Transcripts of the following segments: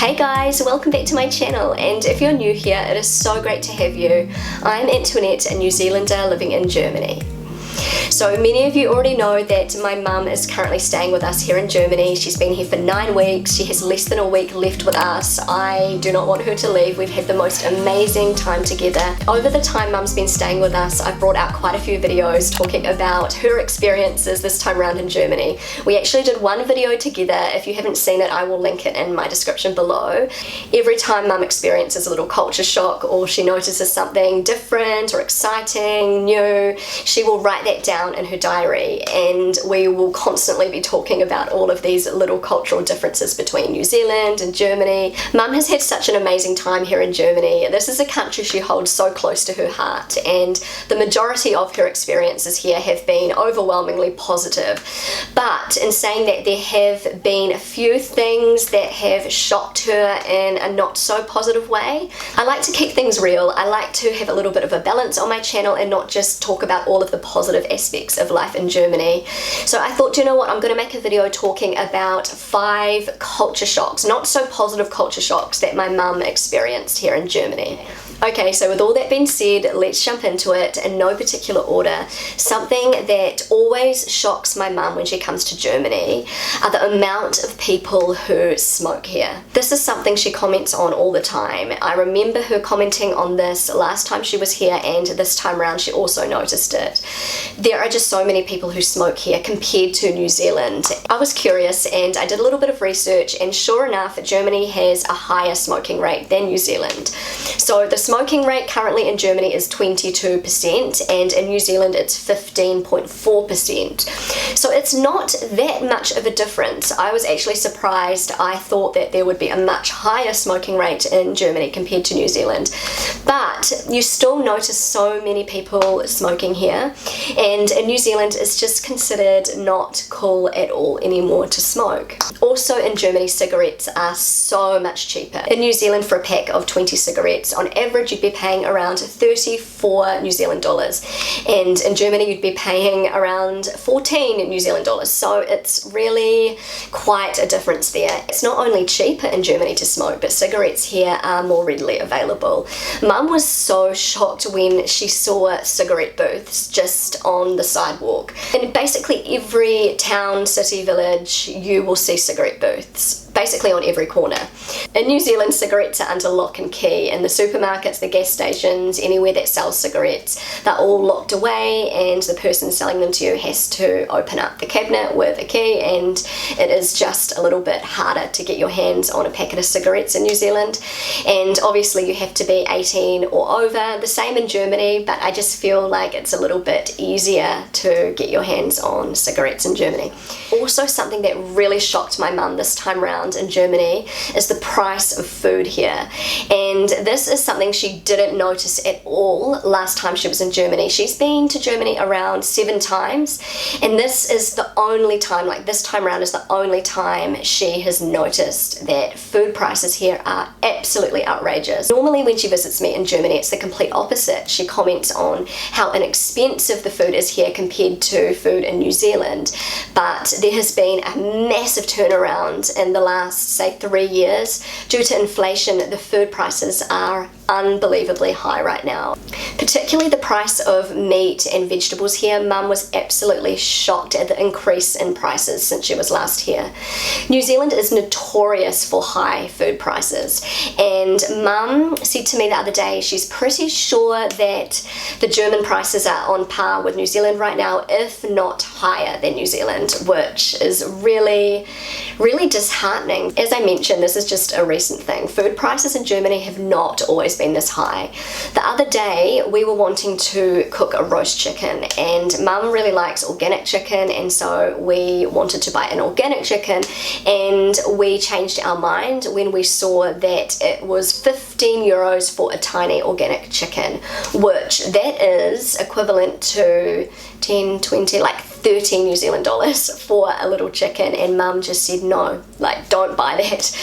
Hey guys, welcome back to my channel, and if you're new here, it is so great to have you. I'm Antoinette, a New Zealander living in Germany. So many of you already know that my mum is currently staying with us here in Germany. She's been here for 9 weeks. She has less than a week left with us. I do not want her to leave. We've had the most amazing time together. Over the time mum's been staying with us, I've brought out quite a few videos talking about her experiences this time around in Germany. We actually did one video together. If you haven't seen it, I will link it in my description below. Every time mum experiences a little culture shock or she notices something different or exciting, new, she will write that down in her diary, and we will constantly be talking about all of these little cultural differences between New Zealand and Germany. Mum has had such an amazing time here in Germany. This is a country she holds so close to her heart, and the majority of her experiences here have been overwhelmingly positive. But in saying that, there have been a few things that have shocked her in a not so positive way. I like to keep things real. I like to have a little bit of a balance on my channel and not just talk about all of the positive aspects of life in Germany. So I thought, you know what, I'm going to make a video talking about 5 culture shocks, not so positive culture shocks, that my mum experienced here in Germany. Okay, so with all that being said, let's jump into it in no particular order. Something that always shocks my mum when she comes to Germany are the amount of people who smoke here. This is something she comments on all the time. I remember her commenting on this last time she was here, and this time around she also noticed it. There are just so many people who smoke here compared to New Zealand. I was curious and I did a little bit of research, and sure enough, Germany has a higher smoking rate than New Zealand. So the smoking rate currently in Germany is 22%, and in New Zealand it's 15.4%. So it's not that much of a difference. I was actually surprised. I thought that there would be a much higher smoking rate in Germany compared to New Zealand. But you still notice so many people smoking here, and in New Zealand it's just considered not cool at all anymore to smoke. Also in Germany, cigarettes are so much cheaper. In New Zealand, for a pack of 20 cigarettes, on average you'd be paying around 34 New Zealand dollars, and in Germany you'd be paying around 14 New Zealand dollars. So it's really quite a difference there. It's not only cheaper in Germany to smoke, but cigarettes here are more readily available. Mum was so shocked when she saw cigarette booths just on the sidewalk. In basically every town, city, village, you will see cigarette booths. Basically on every corner. In New Zealand, cigarettes are under lock and key. In the supermarkets, the gas stations, anywhere that sells cigarettes, they're all locked away, and the person selling them to you has to open up the cabinet with a key, and it is just a little bit harder to get your hands on a packet of cigarettes in New Zealand. And obviously you have to be 18 or over. The same in Germany, but I just feel like it's a little bit easier to get your hands on cigarettes in Germany. Also, something that really shocked my mum this time around in Germany is the price of food here, and this is something she didn't notice at all last time she was in Germany. She's been to Germany around 7 times, and this is the only time, like this time around is the only time she has noticed that food prices here are absolutely outrageous. Normally when she visits me in Germany, it's the complete opposite. She comments on how inexpensive the food is here compared to food in New Zealand, but there has been a massive turnaround in the last, say, 3 years. Due to inflation, the food prices are unbelievably high right now. Particularly the price of meat and vegetables here. Mum was absolutely shocked at the increase in prices since she was last here. New Zealand is notorious for high food prices, and Mum said to me the other day she's pretty sure that the German prices are on par with New Zealand right now, if not higher than New Zealand, which is really disheartening. As I mentioned, this is just a recent thing. Food prices in Germany have not always been this high. The other day we were wanting to cook a roast chicken, and Mum really likes organic chicken, and so we wanted to buy an organic chicken, and we changed our mind when we saw that it was 15 euros for a tiny organic chicken, which that is equivalent to 10, 20, like 30 New Zealand dollars for a little chicken, and Mum just said no, like, don't buy that.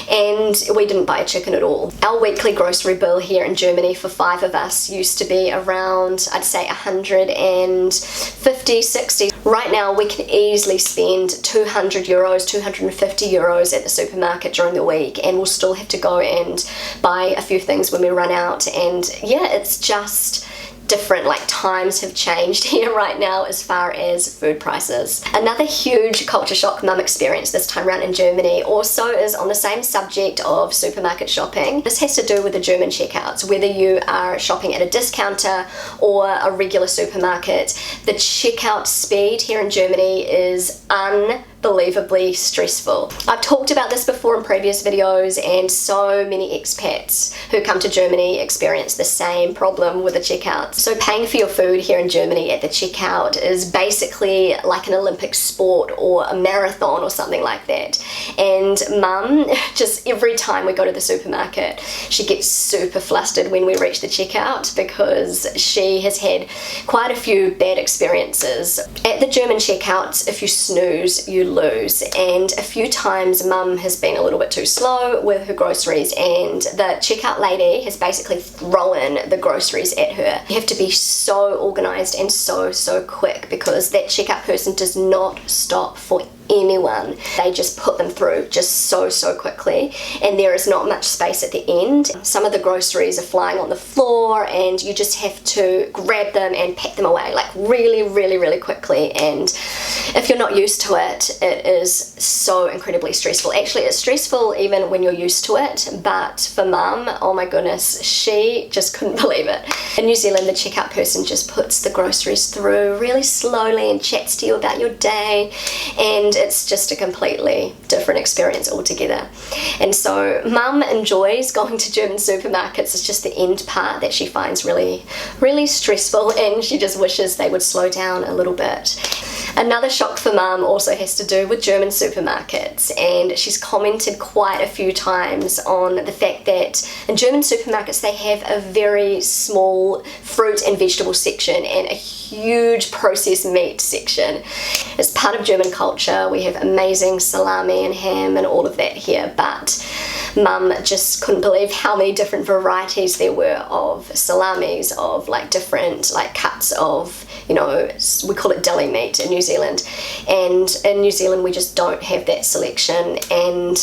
And we didn't buy a chicken at all. Our weekly grocery bill here in Germany for 5 of us used to be around, I'd say, 150, 60. Right now we can easily spend 200 euros, 250 euros at the supermarket during the week, and we'll still have to go and buy a few things when we run out. And yeah, it's just different. Like, times have changed here right now as far as food prices. Another huge culture shock Mum experienced this time around in Germany also is on the same subject of supermarket shopping. This has to do with the German checkouts. Whether you are shopping at a discounter or a regular supermarket, the checkout speed here in Germany is unbelievably stressful. I've talked about this before in previous videos, and so many expats who come to Germany experience the same problem with the checkouts. So paying for your food here in Germany at the checkout is basically like an Olympic sport or a marathon or something like that. And Mum, just every time we go to the supermarket, she gets super flustered when we reach the checkout, because she has had quite a few bad experiences. At the German checkouts, if you snooze, you lose. And a few times Mum has been a little bit too slow with her groceries, and the checkout lady has basically thrown the groceries at her. You have to be so organized and so quick, because that checkout person does not stop for anyone. They just put them through just so quickly, and there is not much space at the end. Some of the groceries are flying on the floor, and you just have to grab them and pack them away, like really quickly. And if you're not used to it, it is so incredibly stressful. Actually, it's stressful even when you're used to it, but for Mum, oh my goodness, she just couldn't believe it. In New Zealand, the checkout person just puts the groceries through really slowly and chats to you about your day, and it's just a completely different experience altogether. And so Mum enjoys going to German supermarkets. It's just the end part that she finds really stressful, and she just wishes they would slow down a little bit. Another shock for Mum also has to do with German supermarkets, and she's commented quite a few times on the fact that in German supermarkets they have a very small fruit and vegetable section and a huge processed meat section. As part of German culture, we have amazing salami and ham and all of that here, but Mum just couldn't believe how many different varieties there were of salamis, of like different like cuts of, you know, we call it deli meat in New Zealand, and in New Zealand we just don't have that selection, and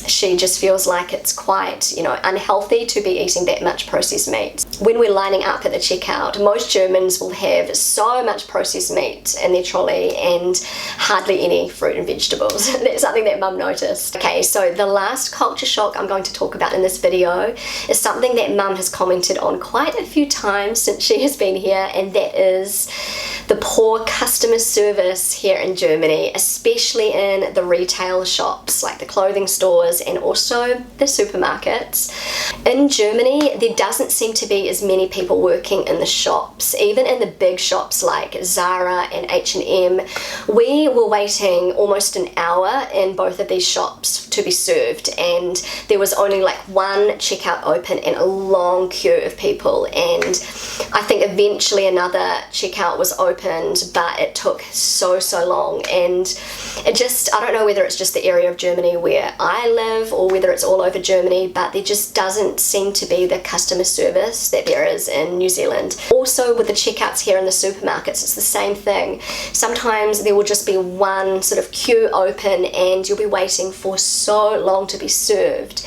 she just feels like it's quite, you know, unhealthy to be eating that much processed meat. When we're lining up at the checkout, most Germans will have so much processed meat in their trolley and hardly any fruit and vegetables. That's something that Mum noticed. Okay, so the last culture shock I'm going to talk about in this video is something that Mum has commented on quite a few times since she has been here, and that is the poor customer service here in Germany, especially in the retail shops like the clothing stores and also the supermarkets. In Germany, there doesn't seem to be as many people working in the shops. Even in the big shops like Zara and H&M, we were waiting almost an hour in both of these shops to be served, and there was only like one checkout open and a long queue of people, and I think eventually another checkout was opened, but it took so long. And it just, I don't know whether it's just the area of Germany where I live or whether it's all over Germany, but there just doesn't seem to be the customer service that there is in New Zealand. Also with the checkouts here in the supermarkets, it's the same thing. Sometimes there will just be one sort of queue open and you'll be waiting for so long to be served.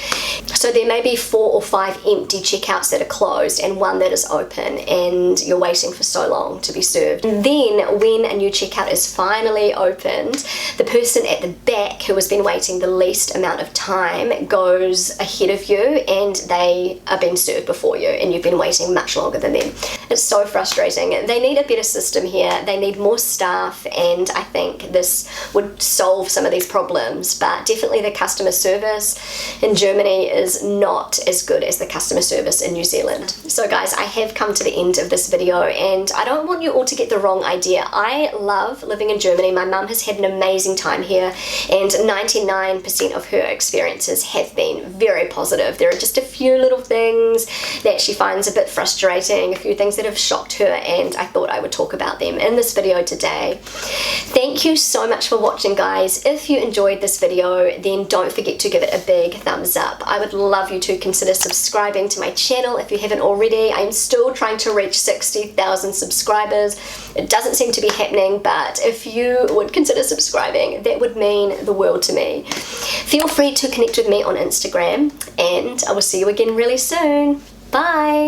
So there may be 4 or 5 empty checkouts that are closed and one that is open, and you're waiting for so long to be served. And then when a new checkout is finally opened, the person at the back who has been waiting the least amount of time goes ahead of you, and they are being served before you, and you've been waiting much longer than them. It's so frustrating. They need a better system here. They need more staff, and I think this would solve some of these problems, but definitely the customer service in Germany is not as good as the customer service in New Zealand. So guys, I have come to the end of this video, and I don't want you all to get the wrong idea. I love living in Germany. My mum has had an amazing time here, and 99% of her experiences have been very positive. There are just a few little things that she finds a bit frustrating, a few things that have shocked her, and I thought I would talk about them in this video today. Thank you so much for watching, guys. If you enjoyed this video, then don't forget to give it a big thumbs up. I would love you to consider subscribing to my channel if you haven't already. I'm still trying to reach 60,000 subscribers. It doesn't seem to be happening, but if you would consider subscribing, that would mean the world to me. Feel free to connect with me on Instagram, and I will see you again really soon. Bye!